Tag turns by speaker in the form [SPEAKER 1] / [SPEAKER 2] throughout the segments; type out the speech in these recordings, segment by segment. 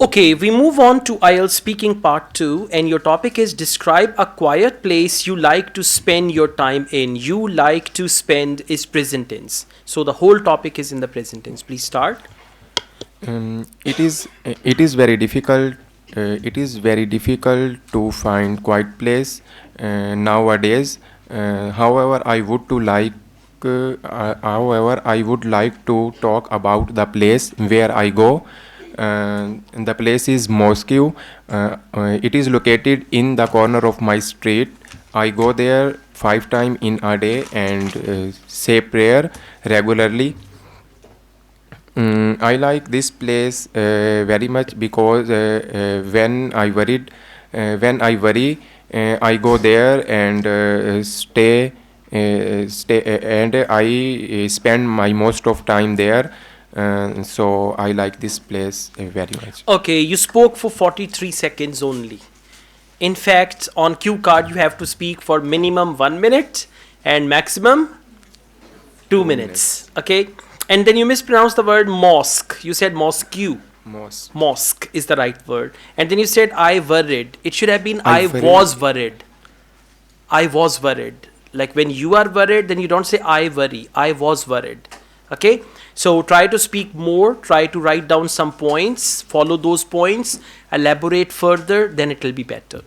[SPEAKER 1] Okay, we move on to Ielts speaking part 2, and your topic is describe a quiet place you like to spend your time in. You like to spend is present tense. So the whole topic is in the present tense. Please start.
[SPEAKER 2] It is very difficult. It is very difficult to find quiet place nowadays. However, I would like to talk about the place where I go. The place is Moscow. It is located in the corner of my street. I go there 5 times in a day and say prayer regularly. I like this place very much because when I worry, I go there and and I spend my most of time there. So I like this place very much.
[SPEAKER 1] Okay, you spoke for 43 seconds only. In fact, on cue card, you have to speak for minimum 1 minute and maximum 2 minutes. Okay, and then you mispronounced the word mosque. You said Mosque.
[SPEAKER 2] Most.
[SPEAKER 1] Mosque is the right word. And then you said I worried. It should have been
[SPEAKER 2] I
[SPEAKER 1] I
[SPEAKER 2] worried.
[SPEAKER 1] was worried. I was worried. Like when you are worried, then you don't say I worry. I was worried. Okay? So try to speak more, try to write down some points, follow those points, elaborate further, then it will be better.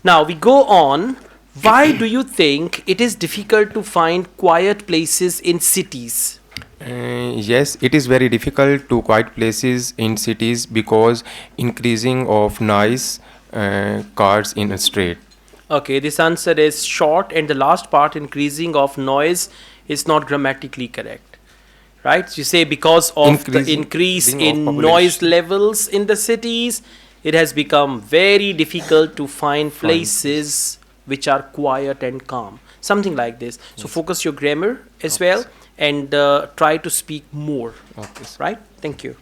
[SPEAKER 1] Now we go on. Why do you think it is difficult to find quiet places in cities?
[SPEAKER 2] Yes, it is very difficult to quiet places in cities because increasing of noise cars in a street.
[SPEAKER 1] Okay, this answer is short, and the last part, increasing of noise, is not grammatically correct. Right? You say because of the increase
[SPEAKER 2] Increasing of
[SPEAKER 1] in
[SPEAKER 2] population.
[SPEAKER 1] noise levels in the cities, it has become very difficult to find places which are quiet and calm. Something like this. So focus your grammar as
[SPEAKER 2] Okay,
[SPEAKER 1] well
[SPEAKER 2] sir.
[SPEAKER 1] and try to speak more.
[SPEAKER 2] Okay, sir.
[SPEAKER 1] Right? Thank you.